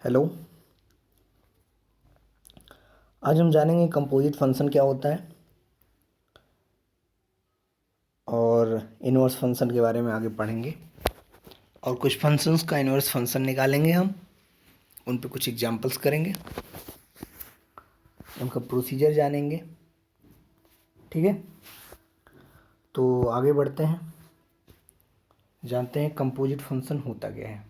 Hello. आज हम जानेंगे कंपोजिट फंक्शन क्या होता है और इनवर्स फंक्शन के बारे में आगे पढ़ेंगे और कुछ फंक्शंस का इनवर्स फंक्शन निकालेंगे हम, उन पे कुछ एग्जांपल्स करेंगे, उनका प्रोसीजर जानेंगे। ठीक है, तो आगे बढ़ते हैं, जानते हैं कंपोजिट फंक्शन होता क्या है।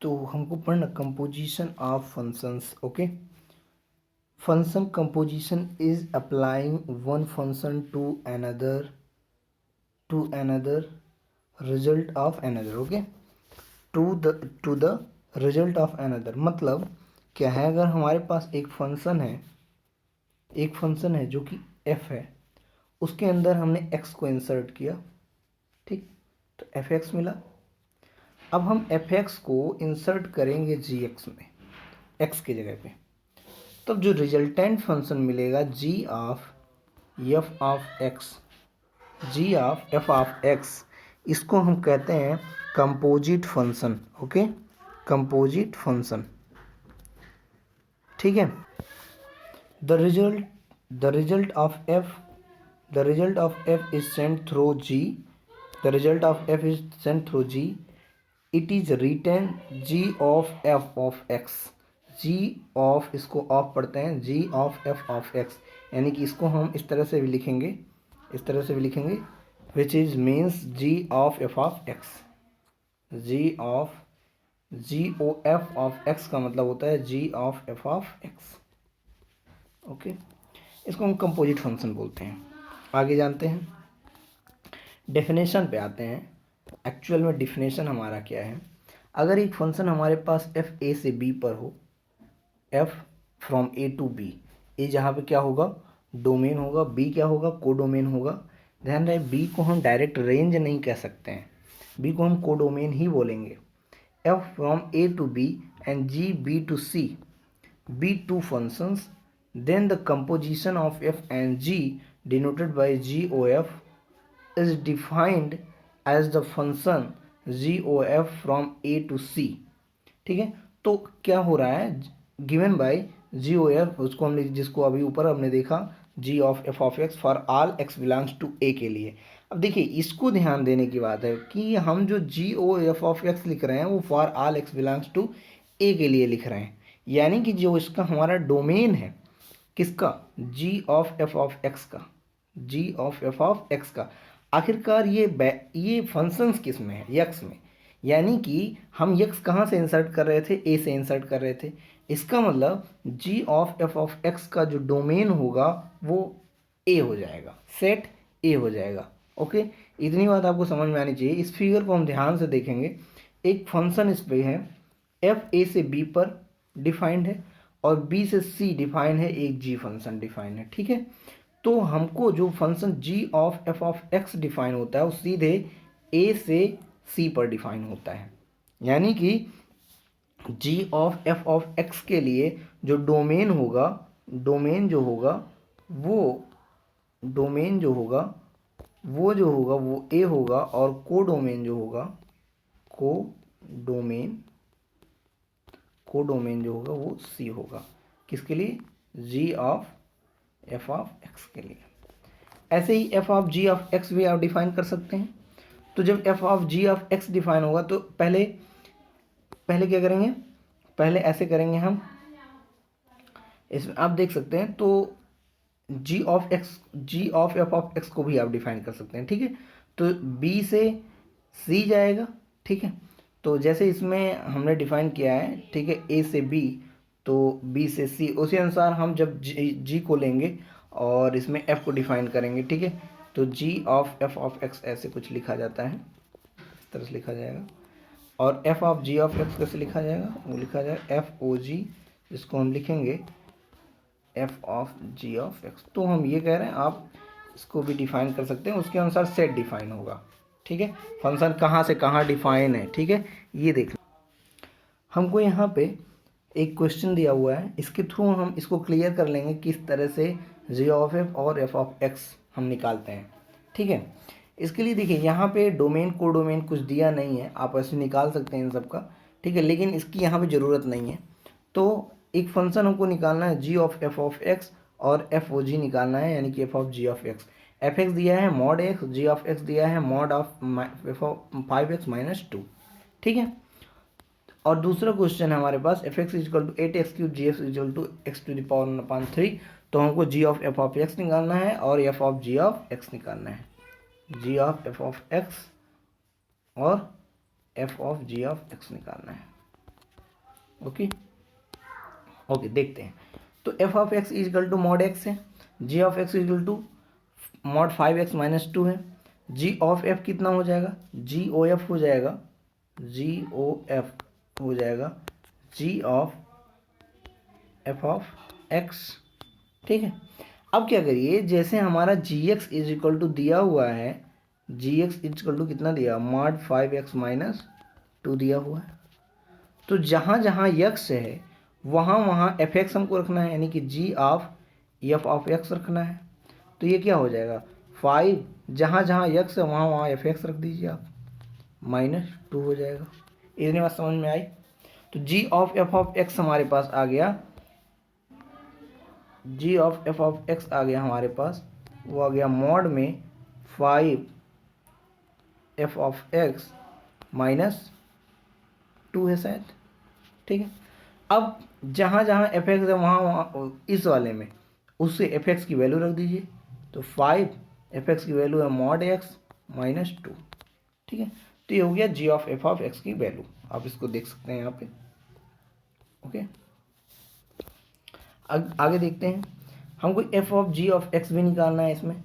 तो हमको पढ़ना composition of functions. Okay, function composition is applying one function to another result of another. Okay, to the result of another मतलब क्या है, अगर हमारे पास एक फंक्शन है जो कि f है, उसके अंदर हमने x को इंसर्ट किया, ठीक, तो fx मिला। अब हम fx को इंसर्ट करेंगे gx में, x की जगह पे, तब जो रिजल्टेंट फंक्शन मिलेगा g of f of x, इसको हम कहते हैं composite function. Okay, composite function, ठीक है। The result of f is sent through g, the result of f is sent through g, it is written g of f of x, g of, इसको of पढ़ते हैं, g of f of x, यानी कि इसको हम इस तरह से भी लिखेंगे, which is means g of f of x, g o f of x का मतलब होता है g of f of x। Okay, इसको हम कंपोजिट फंक्शन बोलते हैं। आगे जानते हैं, डेफिनेशन पे आते हैं। एक्चुअल में डेफिनेशन हमारा क्या है, अगर एक फंक्शन हमारे पास f a से b पर हो, f from a to b, a जहाँ पे क्या होगा, डोमेन होगा, b क्या होगा, कोडोमेन होगा। ध्यान रहे, b को हम डायरेक्ट रेंज नहीं कह सकते हैं, b को हम कोडोमेन ही बोलेंगे। f from a to b and g b to c be two functions, then the composition of f and g denoted by gof is defined as the function gof from a to c। ठीक है, तो क्या हो रहा है, given by gof, उसको हमने, जिसको अभी ऊपर हमने देखा, g of f of x for all x belongs to a के लिए। अब देखिए, इसको ध्यान देने की बात है कि हम जो g o f of x लिख रहे हैं वो for all x belongs to a के लिए लिख रहे हैं, यानी कि जो इसका हमारा डोमेन है, किसका, g of f of x का, g of f of x का, आखिरकार ये फंक्शंस किस में है, x में, यानी कि हम x कहाँ से इंसर्ट कर रहे थे, a से इंसर्ट कर रहे थे। इसका मतलब g of f of x का जो डोमेन होगा वो a हो जाएगा, सेट a हो जाएगा। ओके, इतनी बात आपको समझ में आनी चाहिए। इस फिगर को हम ध्यान से देखेंगे, एक फंक्शन इस पे है, f a से b पर डिफाइंड है और b से c डिफाइंड है, एक g फंक्शन डिफाइंड है। ठीक है, तो हमको जो function g of f of x define होता है वो सीधे a से c पर डिफाइन होता है, यानी कि g of f of x के लिए जो डोमेन होगा, डोमेन जो होगा वो वो a होगा, और कोडोमेन जो होगा, कोडोमेन जो होगा वो c होगा। किसके लिए, g of f of x के लिए। ऐसे ही f of g of x भी आप डिफाइन कर सकते हैं। तो जब f of g of x define होगा तो पहले क्या करेंगे, पहले ऐसे करेंगे हम, इसमें आप देख सकते हैं, तो g of f of x को भी आप डिफाइन कर सकते हैं। ठीक है, तो b से c जाएगा। ठीक है, तो जैसे इसमें हमने डिफाइन किया है, ठीक है, a से b, तो b से c, उसी अनुसार हम जब g को लेंगे और इसमें f को डिफाइन करेंगे। ठीक है, तो g of f of x ऐसे कुछ लिखा जाता है, इस तरह से लिखा जाएगा। और f of g of x कैसे लिखा जाएगा, वो लिखा जाएगा f o g, जिसको हम लिखेंगे f of g of x। तो हम ये कह रहे हैं, आप इसको भी डिफाइन कर सकते हैं, उसके अनुसार सेट डिफाइन होगा। ठीक है, फंक्शन कहाँ से कहाँ डिफाइन है, ठीक है, ये देखना। हमको यहाँ पे एक क्वेश्चन दिया हुआ है, इसके थ्रू हम इसको क्लियर कर लेंगे किस तरह से g ऑफ f और f ऑफ x हम निकालते हैं। ठीक है, इसके लिए देखिए यहाँ पे डोमेन को डोमेन कुछ दिया नहीं है, आप ऐसे निकाल सकते हैं इन सब का, ठीक है, लेकिन इसकी यहाँ पे ज़रूरत नहीं है। तो एक फंक्शन हमको निकालना है जी ऑफ एफ ऑफ एक्स और एफ ओ जी निकालना है, यानी कि f of ji of x. F x दिया है mod x, g of x दिया है mod of F of 5x-2, ठीक है। और दूसरा क्वेश्चन है हमारे पास F x is equal to 8x³ G X is equal to X to the power 1/3। तो हमको G of F of X निकालना है और F of ji of X निकालना है, जी ऑफ एफ ऑफ एक्स और F of ji of X निकालना है। ओके ओके, देखते हैं। तो F of x is equal to mod x है, जी of x is equal to mod 5x-2 है। जी ऑफ एफ कितना हो जाएगा, जी ओ एफ हो जाएगा, जी ओ एफ हो जाएगा जी ऑफ एफ ऑफ एक्स, ठीक है। अब क्या करिए, जैसे हमारा जी एक्स इज इक्वल टू दिया हुआ है, जी एक्स इज इक्वल टू कितना दिया, मॉड 5x-2 दिया हुआ है। तो जहाँ जहाँ यक्स है वहाँ वहाँ एफ एक्स हमको रखना है, यानी कि जी ऑफ एफ ऑफ एक्स रखना है। तो ये क्या हो जाएगा, 5, जहाँ जहाँ यक्स है वहाँ वहाँ एफ एक्स रख दीजिए आप, -2 हो जाएगा। इतनी बात समझ में आई। तो जी ऑफ एफ ऑफ एक्स हमारे पास आ गया, जी ऑफ एफ ऑफ एक्स आ गया हमारे पास, वो आ गया मॉड में 5 ऑफ एक्स -2 है शायद, ठीक है। अब जहाँ जहाँ एफ एक्स है वहाँ वहाँ इस वाले में उससे एफ एक्स की वैल्यू रख दीजिए। तो 5 एफ एक्स की वैल्यू है मॉड एक्स -2, ठीक है। तो ये हो गया जी ऑफ एफ ऑफ एक्स की वैल्यू, आप इसको देख सकते हैं यहाँ पे। ओके, आगे देखते हैं। हमको f of ji of x भी निकालना है इसमें।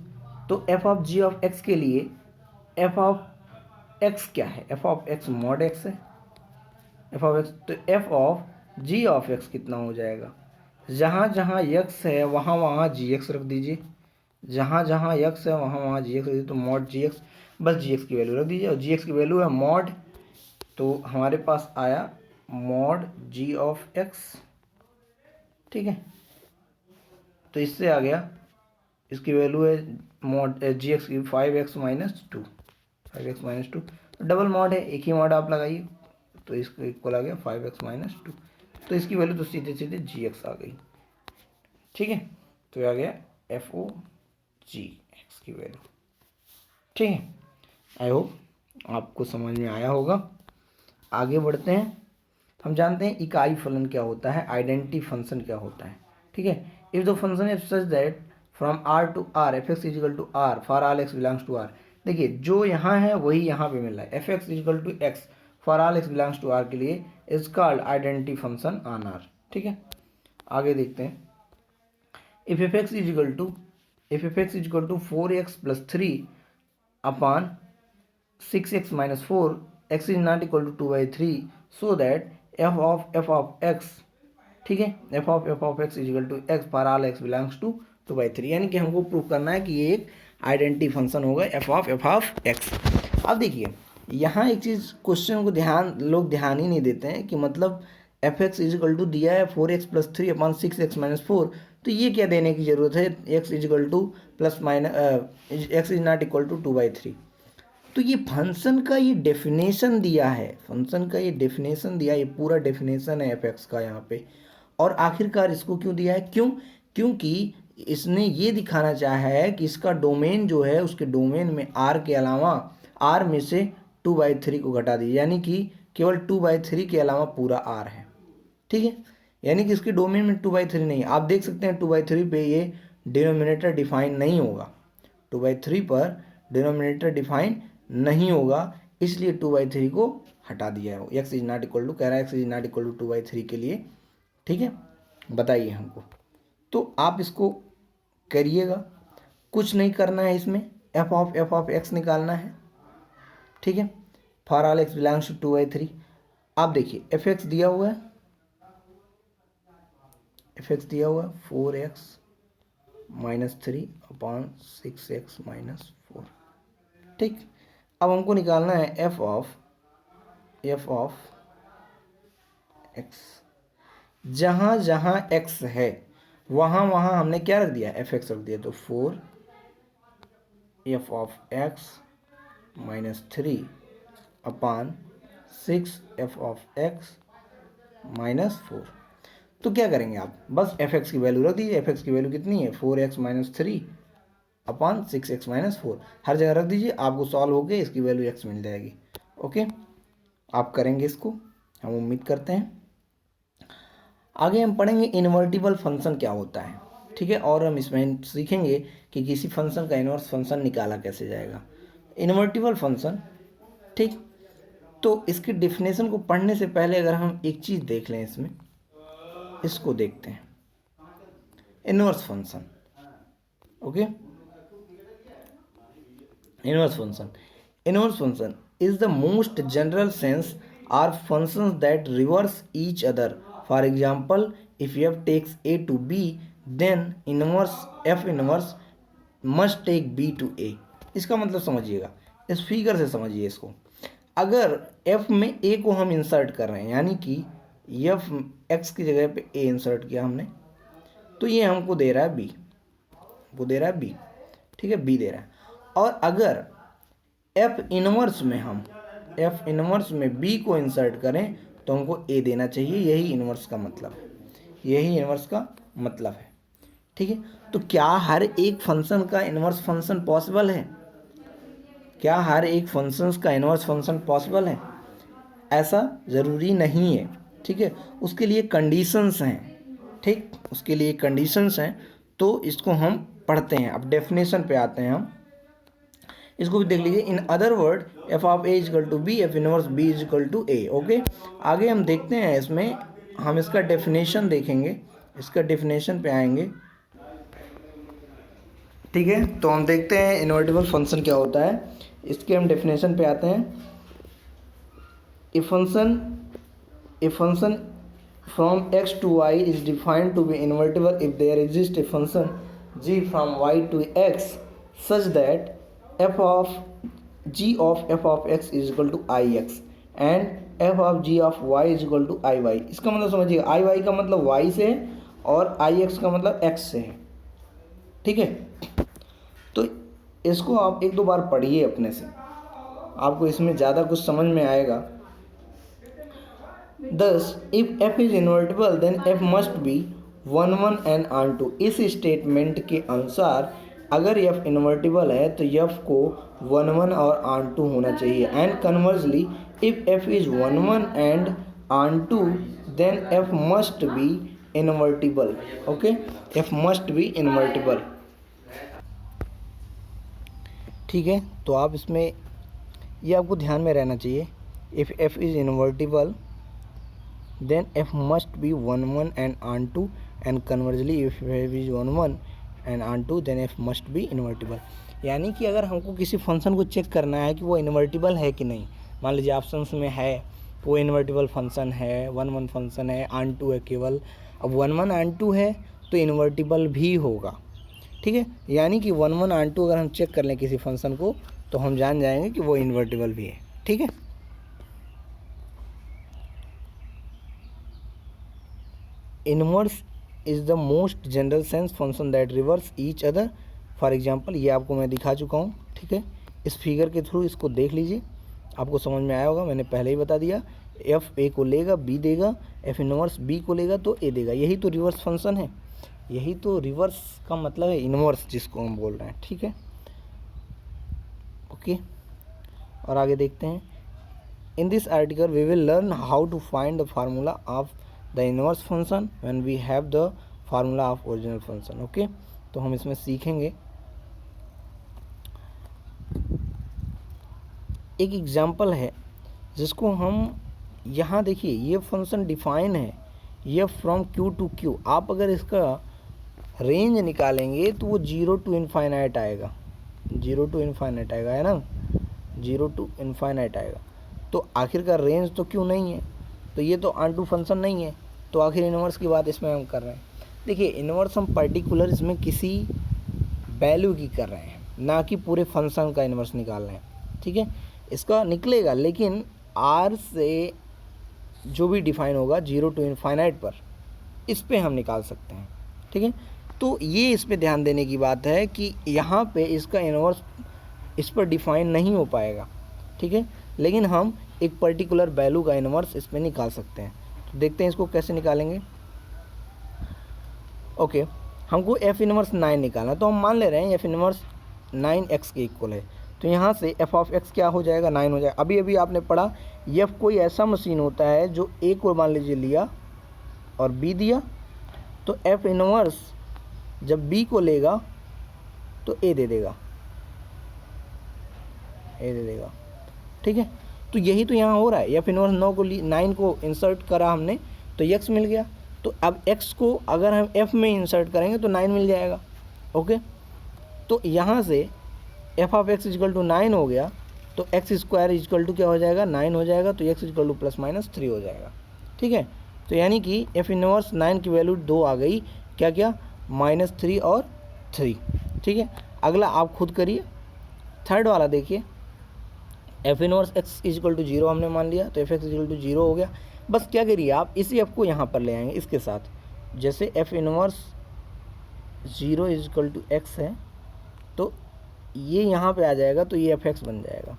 तो F of ji of x के लिए एफ ऑफ एक्स क्या है, f of x mod x है, एफ ऑफ एक्स। तो F of ji of x कितना हो जाएगा, जहाँ जहाँ यक्स है वहाँ वहाँ जी एक्स रख दीजिए, जहाँ जहाँ यक्स है वहाँ वहाँ जी एक्स रख दीजिए। तो मॉड जी एक्स, बस जी एक्स की वैल्यू रख दीजिए, और जी एक्स की वैल्यू है मॉड, तो हमारे पास आया मॉड जी ऑफ एक्स, ठीक है। तो इससे आ गया, इसकी वैल्यू है मॉड जी एक्स की 5x-2, 5x-2, तो डबल मॉड है, एक ही मॉड आप लगाइए, तो इसको इक्वल आ गया 5x-2। तो इसकी वैल्यू तो सीधे सीधे जी एक्स आ गई, ठीक है। तो आ गया एफ ओ जी एक्स की वैल्यू, ठीक है। आई होप आपको समझ में आया होगा। आगे बढ़ते हैं। हम जानते हैं इकाई फलन क्या होता है, आइडेंटिटी फंक्शन क्या होता है, ठीक है। If the function is such that from r to r f x is equal to r for all x belongs to r. देखिए जो यहाँ है वही यहाँ पे मिल रहा है, f x is equal to x for all x belongs to r के लिए is called identity function on r, ठीक है। आगे देखते हैं। If f x is equal to 4x + 3 upon 6x-4 x is not equal to 2/3 so that f of x, ठीक है, f of x is equal to x for all x belongs to 2/3, यानी कि हमको प्रूव करना है कि ये एक आइडेंटिटी फंक्शन होगा एफ ऑफ एक्स। अब देखिए यहाँ एक चीज़ क्वेश्चन को लोग ध्यान ही नहीं देते हैं कि मतलब एफ एक्स इजिकल टू दिया है 4x + 3 अपॉन 6x-4, तो ये क्या देने की ज़रूरत है, x is equal to x is not equal to 2/3। तो ये फंक्शन का ये डेफिनेशन दिया है, फंक्शन का ये डेफिनेशन दिया, ये पूरा डेफिनेशन है एफ एक्स का यहाँ पे। और आखिरकार इसको क्यों दिया है, क्योंकि इसने ये दिखाना चाहा है कि इसका डोमेन जो है उसके डोमेन में आर के अलावा आर में से 2/3 को घटा दीजिए, यानी कि केवल 2/3 के अलावा पूरा आर है, ठीक है। यानी कि इसके डोमेन में 2/3 नहीं है। आप देख सकते हैं 2/3 पे ये डिनोमिनेटर डिफाइन नहीं होगा, 2/3 पर डिनोमिनेटर डिफाइन नहीं होगा, इसलिए 2/3 को हटा दिया है। X is not equal to कह रहा है, x is not equal to 2/3 के लिए, ठीक है। बताइए हमको, तो आप इसको करिएगा, कुछ नहीं करना है इसमें, एफ ऑफ एक्स निकालना है, ठीक है, for all x belongs to 2/3। आप देखिए एफ एक्स दिया हुआ है, एफ एक्स दिया हुआ है 4x-3 अपॉन 6x-4, ठीक। अब हमको निकालना है एफ ऑफ एक्स, जहाँ जहाँ एक्स है वहाँ वहाँ हमने क्या रख दिया, एफ एक्स रख दिया। तो 4 F of x minus 3 upon 6 F of x minus 4। तो क्या करेंगे आप, बस एफ एक्स की वैल्यू रख दीजिए। एफ एक्स की वैल्यू कितनी है, 4x माइनस 3 अपान 6x माइनस 4, हर जगह रख दीजिए, आपको सॉल्व होके इसकी वैल्यू x मिल जाएगी। ओके, आप करेंगे इसको, हम उम्मीद करते हैं। आगे हम पढ़ेंगे इन्वर्टिबल फंक्शन क्या होता है, ठीक है, और हम इसमें सीखेंगे कि किसी फंक्शन का इन्वर्स फंक्शन निकाला कैसे जाएगा। इन्वर्टिबल फंक्शन, ठीक, तो इसकी डेफिनेशन को पढ़ने से पहले अगर हम एक चीज़ देख लें इसमें, इसको देखते हैं, inverse function. Okay, inverse function is the most general sense are functions that reverse each other. For example, if f takes a to b, then f inverse must take b to a. इसका मतलब समझिएगा, इस figure से समझिए इसको। अगर f में a को हम इंसर्ट कर रहे हैं, यानी कि f x की जगह पे a इंसर्ट किया हमने, तो ये हमको दे रहा है b, वो दे रहा है b, ठीक है, b दे रहा है। और अगर एफ इनवर्स में बी को इंसर्ट करें तो हमको ए देना चाहिए, यही इनवर्स का मतलब है, ठीक है। तो क्या हर एक फंक्शन का इनवर्स फंक्शन पॉसिबल है? ऐसा ज़रूरी नहीं है, ठीक है, उसके लिए कंडीशंस हैं, तो इसको हम पढ़ते हैं। अब डेफिनेशन पे आते हैं हम, इसको भी देख लीजिए। In other word f of a is equal to b, f inverse b is equal to a. Okay, आगे हम देखते हैं, इसमें हम इसका डेफिनेशन देखेंगे, इसका डेफिनेशन पे आएंगे, ठीक है। तो हम देखते हैं इन्वर्टिबल फंक्शन क्या होता है, इसके हम डेफिनेशन पे आते हैं। A function from x to y is defined to be invertible if there exist a function g from y to x such that f of g of f of x is equal to ix and f of g of y is equal to iy। इसका मतलब समझिए, iy का मतलब y से और ix का मतलब x से है, ठीक है। तो इसको आप एक दो बार पढ़िए अपने से, आपको इसमें ज़्यादा कुछ समझ में आएगा। Thus, if f is invertible then f must be 1 1 and on 2। इस स्टेटमेंट के अनुसार अगर f इन्वर्टिबल है तो f को 1 1 और ऑन 2 होना चाहिए। And conversely if f is 1 1 and on 2 then f must be invertible. Okay, f must be invertible, ठीक है। तो आप इसमें ये आपको ध्यान में रहना चाहिए, if f is invertible then f must be 1 1 and on 2 and conversely if f is 1 1 and on 2 then f must be invertible. यानी कि अगर हमको किसी फंक्शन को चेक करना है कि वो इन्वर्टिबल है कि नहीं, मान लीजिए ऑप्शंस में है वो इन्वर्टिबल फंक्शन है, 1 1 फंक्शन है, ऑन 2 है केवल, अब 1 1 ऑन 2 है तो इन्वर्टिबल भी होगा, ठीक है। यानी कि 1 1 ऑन 2 अगर हम चेक कर लें किसी फंक्शन को तो हम जान जाएंगे कि वो इन्वर्टिबल भी है, ठीक है। Inverse is the most general sense function that reverse each other. For example, ये आपको मैं दिखा चुका हूँ, ठीक है। इस फिगर के थ्रू इसको देख लीजिए, आपको समझ में आया होगा, मैंने पहले ही बता दिया। एफ ए को लेगा बी देगा, एफ इनवर्स बी को लेगा तो ए देगा, यही तो रिवर्स फंक्शन है, यही तो रिवर्स का मतलब है, इनवर्स जिसको हम बोल रहे हैं, ठीक है। ओके, और आगे देखते हैं। In this article we will learn how to find the formula of the inverse function when we have the formula of original function. Okay, तो हम इसमें सीखेंगे। एक एग्जांपल है जिसको हम यहाँ देखिए, ये फंक्शन डिफाइन है, ये फ्रॉम क्यू टू क्यू। आप अगर इसका रेंज निकालेंगे तो वो 0 to इनफाइनाइट आएगा, 0 to इनफाइनाइट आएगा, है ना, 0 to इनफाइनाइट आएगा। तो आखिरकार रेंज तो क्यों नहीं है, तो ये तो ऑन टू फंक्शन नहीं है, तो आखिर इनवर्स की बात इसमें हम कर रहे हैं। देखिए, इनवर्स हम पर्टिकुलर इसमें किसी वैल्यू की कर रहे हैं, ना कि पूरे फंक्शन का इनवर्स निकाल रहे हैं, ठीक है। इसका निकलेगा, लेकिन आर से जो भी डिफाइन होगा 0 to इनफाइनाइट पर, इस पे हम निकाल सकते हैं, ठीक है। तो ये इस पे ध्यान देने की बात है कि यहाँ पे इसका इस पर डिफाइन नहीं हो पाएगा, ठीक है, लेकिन हम एक पर्टिकुलर वैल्यू का इन्वर्स इस पर निकाल सकते हैं। तो देखते हैं इसको कैसे निकालेंगे। ओके, हमको एफ इनवर्स 9 निकालना, तो हम मान ले रहे हैं एफ इनवर्स 9x के इक्वल है। तो यहाँ से एफ ऑफ एक्स क्या हो जाएगा, 9 हो जाएगा। अभी अभी आपने पढ़ा एफ कोई ऐसा मशीन होता है जो ए को मान लीजिए लिया और बी दिया, तो एफ इनवर्स जब बी को लेगा तो ए दे देगा, ठीक है। तो यही तो यहाँ हो रहा है, एफ इनवर्स 9 को इंसर्ट करा हमने तो x मिल गया। तो अब x को अगर हम f में इंसर्ट करेंगे तो 9 मिल जाएगा। ओके, तो यहाँ से f of x is equal to 9 हो गया, तो एक्स स्क्वायर इजकल टू क्या हो जाएगा, 9 हो जाएगा, तो x is equal to plus minus 3 हो जाएगा, ठीक है। तो यानी कि एफ इनवर्स 9 की वैल्यू 2 आ गई, क्या क्या, -3 और 3, ठीक है। अगला आप खुद करिए, थर्ड वाला देखिए, f inverse x is equal to 0 हमने मान लिया, तो एफ एक्स इजकल टू 0 हो गया। बस क्या करिए आप इसी एफ को यहाँ पर ले आएंगे इसके साथ, जैसे f inverse 0 is equal to x है, तो ये यहाँ पे आ जाएगा, तो ये एफ एक्स बन जाएगा,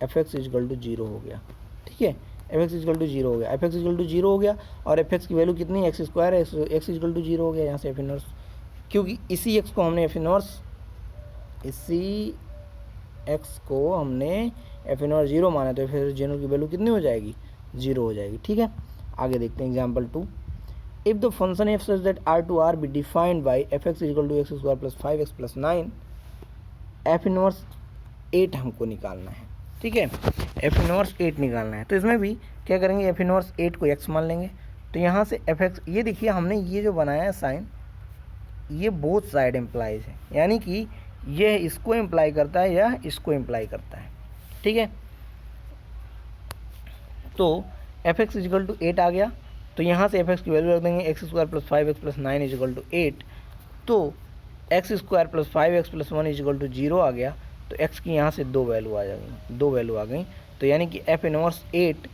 एफ एक्स इजकल टू 0 हो गया, ठीक है। एफ एक्स इजकल टू 0 हो गया, एफ एक्स इजकल टू 0 हो गया, और एफ एक्स की वैल्यू कितनी है, एक्स स्क्वायर है, एक्स इजकल टू 0 हो गया। यहाँ से एफ इनवर्स, क्योंकि इसी एक्स को हमने एफ इनवर्स 0 माना, तो फिर 0 की वैल्यू कितनी हो जाएगी, 0 हो जाएगी, ठीक है। आगे देखते हैं example 2। If the function f such that r to r be defined by f x is equal to x square plus 5x plus 9, f inverse 8 हमको निकालना है, ठीक है। एफ इनवर्स 8 निकालना है, तो इसमें भी क्या करेंगे, एफ इनवर्स 8 को x मान लेंगे। तो यहाँ से एफ एक्स, ये देखिए हमने ये जो बनाया है साइन, ये बोथ साइड एम्प्लाइज है, यानी कि यह इसको इम्प्लाई करता है या इसको इम्प्लाई करता है, ठीक है। तो एफ एक्स इजकल टू 8 आ गया, तो यहाँ से एफ एक्स की वैल्यू रख देंगे x square plus 5x plus 9 is equal to 8, तो x square plus 5x plus 1 is equal to 0 आ गया। तो x की यहाँ से 2 वैल्यू आ गई, तो यानी कि एफ इनवर्स 8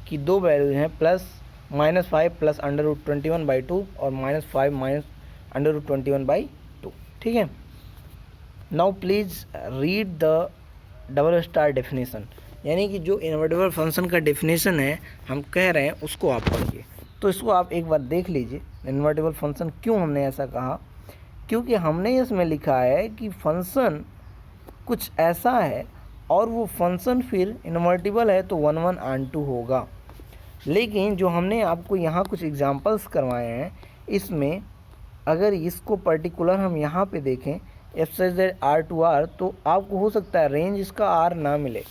की 2 वैल्यू हैं, प्लस -5 प्लस √21/2 और -5 माइनस √21/2, ठीक है। Now please read the double star definition, यानी कि जो इन्वर्टिबल फंक्शन का डेफिनेशन है हम कह रहे हैं उसको आप पढ़िए। तो इसको आप एक बार देख लीजिए, इन्वर्टिबल फंक्शन क्यों हमने ऐसा कहा, क्योंकि हमने इसमें लिखा है कि फंक्शन कुछ ऐसा है और वो फंक्शन फिर इन्वर्टिबल है तो 1 1 और 2 होगा। लेकिन जो हमने आपको यहाँ कुछ एग्जांपल्स करवाए हैं, इसमें अगर इसको पर्टिकुलर हम यहाँ पे देखें f such that r to r, तो आपको हो सकता है रेंज इसका आर ना मिले,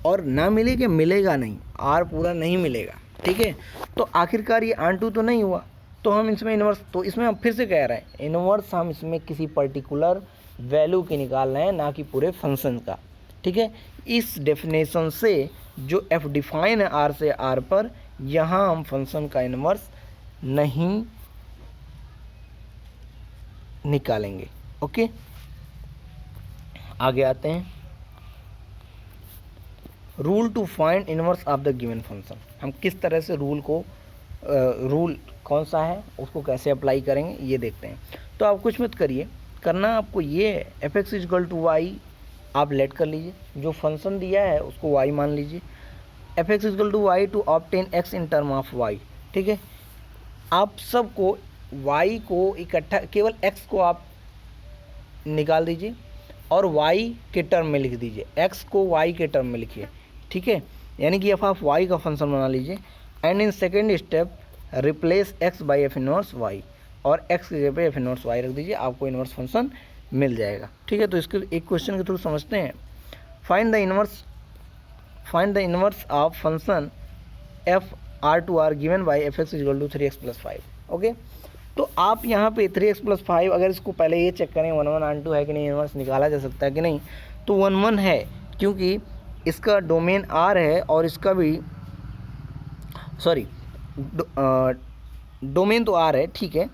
और ना मिले कि मिलेगा नहीं, आर पूरा नहीं मिलेगा, ठीक है। तो आखिरकार ये R2 तो नहीं हुआ, तो हम इसमें इन्वर्स, तो इसमें हम फिर से कह रहे हैं इन्वर्स हम इसमें किसी पर्टिकुलर वैल्यू की निकाल रहे हैं, ना कि पूरे फंक्शन का, ठीक है। इस डेफिनेशन से जो एफ डिफाइन है आर से आर पर, यहाँ हम फंक्शन का इन्वर्स नहीं निकालेंगे। ओके, आगे आते हैं, rule to find inverse of the given function. हम किस तरह से रूल कौन सा है उसको कैसे अप्लाई करेंगे ये देखते हैं। तो आप कुछ मत करिए, करना आपको ये f x is equal to y आप लेट कर लीजिए, जो फंक्शन दिया है उसको वाई मान लीजिए, f x is equal to y to obtain x in term of y, ठीक है। आप सबको वाई को इकट्ठा, केवल एक्स को आप निकाल दीजिए और वाई के टर्म में लिख दीजिए, एक्स को वाई के टर्म में लिखिए, ठीक है। यानी कि एफ ऑफ वाई का फंक्शन बना लीजिए, and in second step replace x by f inverse y, और एक्स की जगह पे एफ इनवर्स वाई रख दीजिए, आपको इनवर्स फंक्शन मिल जाएगा, ठीक है। तो इसके एक क्वेश्चन के थ्रू समझते हैं, find the inverse of function f r to r given by f x is equal to 3x + 5। Okay, तो आप यहाँ पे 3x + 5, अगर इसको पहले ये चेक करें 1 1 और 2 है कि नहीं, इनवर्स निकाला जा सकता है कि नहीं, तो 1 1 है, क्योंकि इसका डोमेन R है और इसका भी डोमेन तो R है, ठीक है।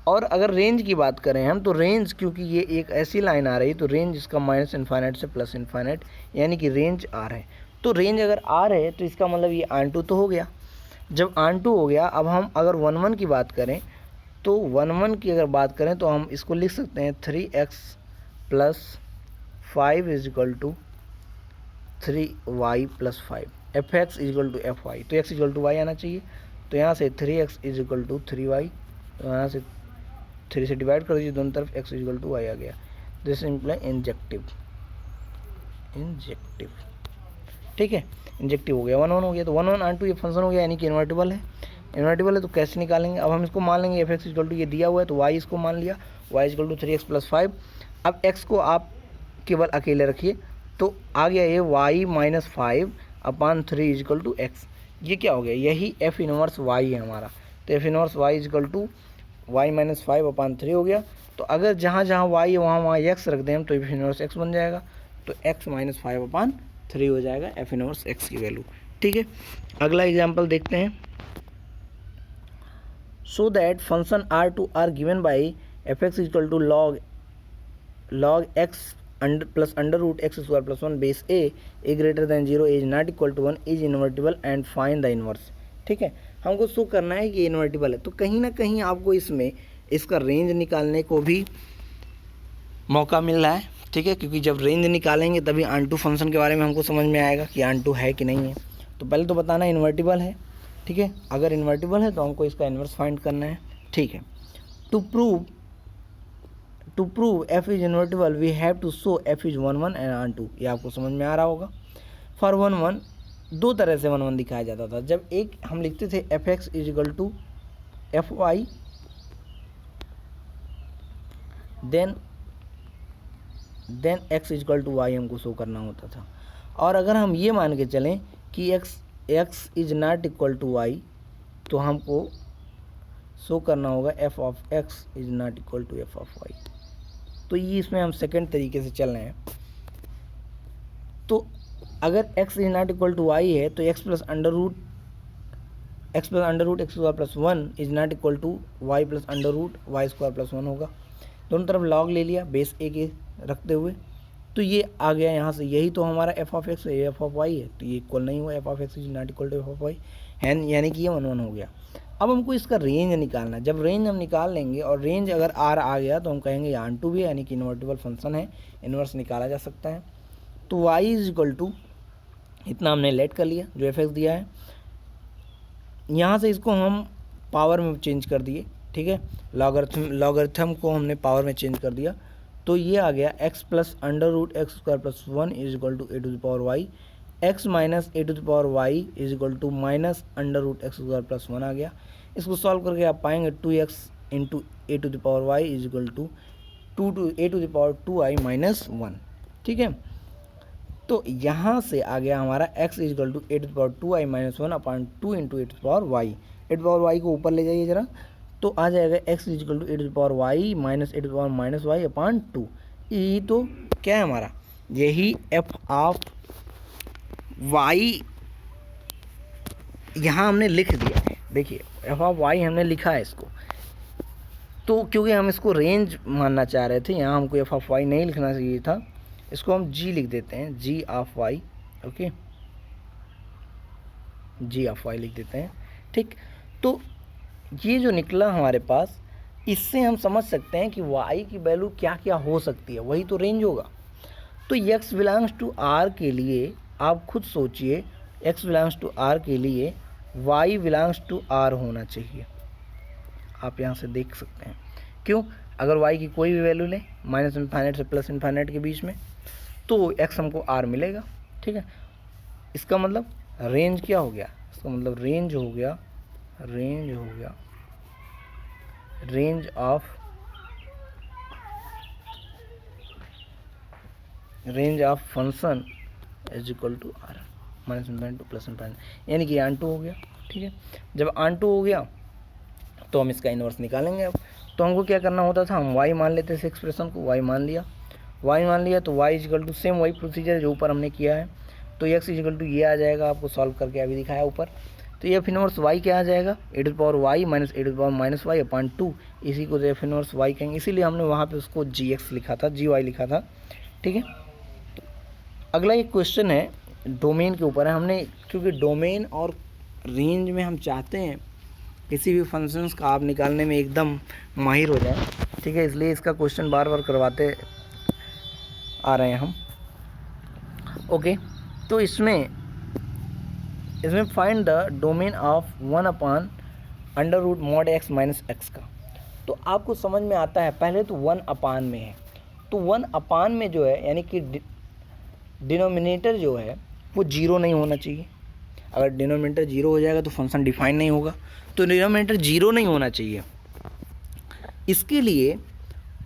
और अगर रेंज की बात करें हम, तो रेंज, क्योंकि ये एक ऐसी लाइन आ रही, तो रेंज इसका -∞ से +∞, यानी कि रेंज R है। तो रेंज अगर R है तो इसका मतलब ये R2 तो हो गया। जब R2 हो गया, अब हम अगर 1 1 की बात करें, तो 1 1 की अगर बात करें तो हम इसको लिख सकते हैं 3x + 5 = 3y+5 f x is equal to f y, तो एक्स इजिकल टू वाई आना चाहिए। तो यहाँ से 3x इजिकल टू 3y, तो यहाँ से 3 से डिवाइड कर दीजिए दोनों तरफ, x इजिकल टू वाई आ गया। दिस इम्प्लाई इंजेक्टिव, ठीक है, इंजेक्टिव हो गया, 1 1 हो गया। तो 1 1 R2 ये फंक्शन हो गया, यानी कि इन्वर्टिबल है। इन्वर्टिबल है तो कैसे निकालेंगे, अब हम इसको मान लेंगे एफ एक्स इजिकल टू ये दिया हुआ है तो y इसको मान लिया, y इजिकल टू 3x+5। अब x को आप केवल अकेले रखिए, तो आ गया ये y-5/3 इजिकल टू एक्स। ये क्या हो गया, यही एफ इनवर्स y है हमारा। तो f inverse y is equal to y-5/3 हो गया। तो अगर जहाँ जहाँ y है वहाँ x रख दें हम, तो एफ इनवर्स x बन जाएगा। तो x-5/3 हो जाएगा एफ इनवर्स x की वैल्यू, ठीक है। अगला एग्जाम्पल देखते हैं। So that function R2 r given by f x is equal to log x plus under root x² + 1 base a greater than 0 is not equal to 1 is invertible and find the inverse, ठीक है। हमको show करना है कि invertible है, तो कहीं ना कहीं आपको इसमें इसका रेंज निकालने को भी मौका मिल रहा है, ठीक है, क्योंकि जब रेंज निकालेंगे तभी आंटू फंक्शन के बारे में हमको समझ में आएगा कि आंटू है कि नहीं है। तो पहले तो बताना इन्वर्टिबल है, ठीक है। अगर इन्वर्टिबल है तो हमको इसका इन्वर्स फाइंड करना है, ठीक है। To prove f is invertible we have to show f is 1 1 and R2, ये आपको समझ में आ रहा होगा। फॉर 1 1 दो तरह से 1 1 दिखाया जाता था। जब एक हम लिखते थे f x is equal to f y, then x is equal to y हमको शो करना होता था। और अगर हम ये मान के चलें कि x is not equal to y, तो हमको शो करना होगा f of x is not equal to f of y. तो ये इसमें हम सेकंड तरीके से चल रहे हैं। तो अगर x is not equal to y है तो x plus under root x² + 1 is not equal to y plus under root y² + 1 होगा। दोनों तरफ log ले लिया बेस a के रखते हुए, तो ये आ गया यहाँ से, यही तो हमारा एफ ऑफ एक्स है, एफ ऑफ वाई है, तो ये इक्वल नहीं हुआ, f of x is not equal to f of y है, यानी कि ये 1 1 हो गया। अब हमको इसका रेंज निकालना है। जब रेंज हम निकाल लेंगे और रेंज अगर आर आ गया तो हम कहेंगे ये R2 भी है, यानी कि इन्वर्टिबल फंक्शन है, इन्वर्स निकाला जा सकता है। तो y इज इक्वल टू इतना हमने लेट कर लिया जो एफ एक्स दिया है, यहाँ से इसको हम पावर में चेंज कर दिए, ठीक है, लॉगरिथम को हमने पावर में चेंज कर दिया। तो ये आ गया x plus under root x² + 1 is equal to a⁴y, x minus a⁴y is equal to minus under root x² + 1 आ गया। इसको सॉल्व करके आप पाएंगे 2x into a⁴y is equal to a⁴2i - 1, ठीक है। तो यहाँ से आ गया हमारा x is equal to a⁴2i - 1/2 into a⁴y। a⁴y को ऊपर ले जाइए ज़रा, तो आ जाएगा x is equal to a⁴y minus a⁻−y/2। यही तो क्या है हमारा, यही एफ ऑफ y यहाँ हमने लिख दिया है। देखिए एफ ऑफ y हमने लिखा है इसको, तो क्योंकि हम इसको रेंज मानना चाह रहे थे, यहाँ हमको एफ ऑफ y नहीं लिखना चाहिए था, इसको हम g लिख देते हैं, g of y, okay, g of y लिख देते हैं, ठीक। तो ये जो निकला हमारे पास, इससे हम समझ सकते हैं कि y की वैल्यू क्या क्या हो सकती है, वही तो रेंज होगा। तो x बिलोंग्स टू r के लिए आप खुद सोचिए, x बिलोंग्स टू r के लिए y बिलोंग्स टू r होना चाहिए। आप यहाँ से देख सकते हैं, क्यों, अगर y की कोई भी वैल्यू लें -∞ से +∞ के बीच में, तो x हमको r मिलेगा, ठीक है। इसका मतलब रेंज क्या हो गया, इसका मतलब रेंज हो गया range of function is equal to r -∞ to +∞, यानी कि R2 हो गया, ठीक है। जब R2 हो गया तो हम इसका इन्वर्स निकालेंगे। अब तो हमको क्या करना होता था, हम y मान लेते थे, एक्सप्रेशन को y मान लिया तो y is equal to same वही प्रोसीजर जो ऊपर हमने किया है। तो x इज इक्वल टू ये आ जाएगा, आपको सॉल्व करके अभी दिखाया ऊपर। तो एफ इनवर्स y क्या आ जाएगा, a⁴y माइनस a⁻−y/2, इसी को एफ इनवर्स y कहेंगे, इसीलिए हमने वहाँ पे उसको gx लिखा था, gy लिखा था, ठीक है। तो अगला एक क्वेश्चन है, डोमेन के ऊपर है। हमने क्योंकि डोमेन और रेंज में हम चाहते हैं किसी भी फंक्शंस का आप निकालने में एकदम माहिर हो जाए, ठीक है, इसलिए इसका क्वेश्चन बार बार करवाते आ रहे हैं हम, ओके। तो इसमें find the domain of 1/√mod x minus x का। तो आपको समझ में आता है, पहले तो 1/, में है, तो 1/, में जो है यानी कि डिनोमिनेटर जो है वो 0 नहीं होना चाहिए। अगर डिनोमिनेटर 0 हो जाएगा तो फंक्शन डिफाइन नहीं होगा, तो डिनोमिनेटर 0 नहीं होना चाहिए। इसके लिए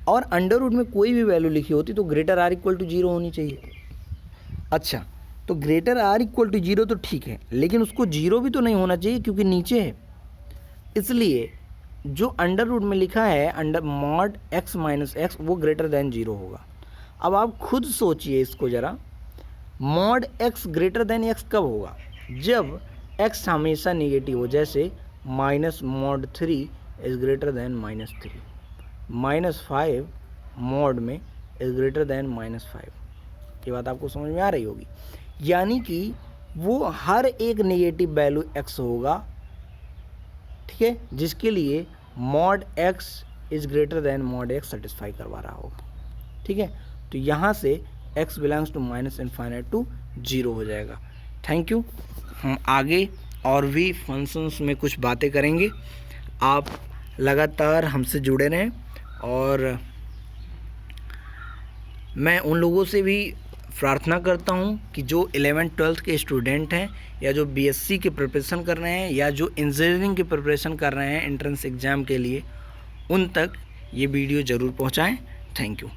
और अंडर रूट में कोई भी वैल्यू लिखी होती तो ग्रेटर आर इक्वल टू 0 होनी चाहिए। अच्छा, तो ग्रेटर आर इक्वल टू 0 तो ठीक है, लेकिन उसको 0 भी तो नहीं होना चाहिए क्योंकि नीचे है। इसलिए जो अंडर रूट में लिखा है under mod x minus x वो ग्रेटर देन 0 होगा। अब आप खुद सोचिए इसको ज़रा, mod x greater than x कब होगा? जब x हमेशा निगेटिव हो, जैसे -mod 3 is greater than -3, -5 mod में इज़ ग्रेटर देन -5। ये बात आपको समझ में आ रही होगी। यानी कि वो हर एक नेगेटिव वैल्यू x होगा, ठीक है, जिसके लिए mod x is greater than mod x satisfy करवा रहा होगा। ठीक है, तो यहाँ से x बिलोंग्स टू -∞ टू 0 हो जाएगा। Thank you. हम आगे और भी फंक्शंस में कुछ बातें करेंगे। आप लगातार हमसे जुड़े रहें, और मैं उन लोगों से भी प्रार्थना करता हूं कि जो 11th-12th के स्टूडेंट हैं, या जो बीएससी की प्रिपरेशन कर रहे हैं, या जो इंजीनियरिंग की प्रिपरेशन कर रहे हैं एंट्रेंस एग्ज़ाम के लिए, उन तक ये वीडियो ज़रूर पहुंचाएं। Thank you.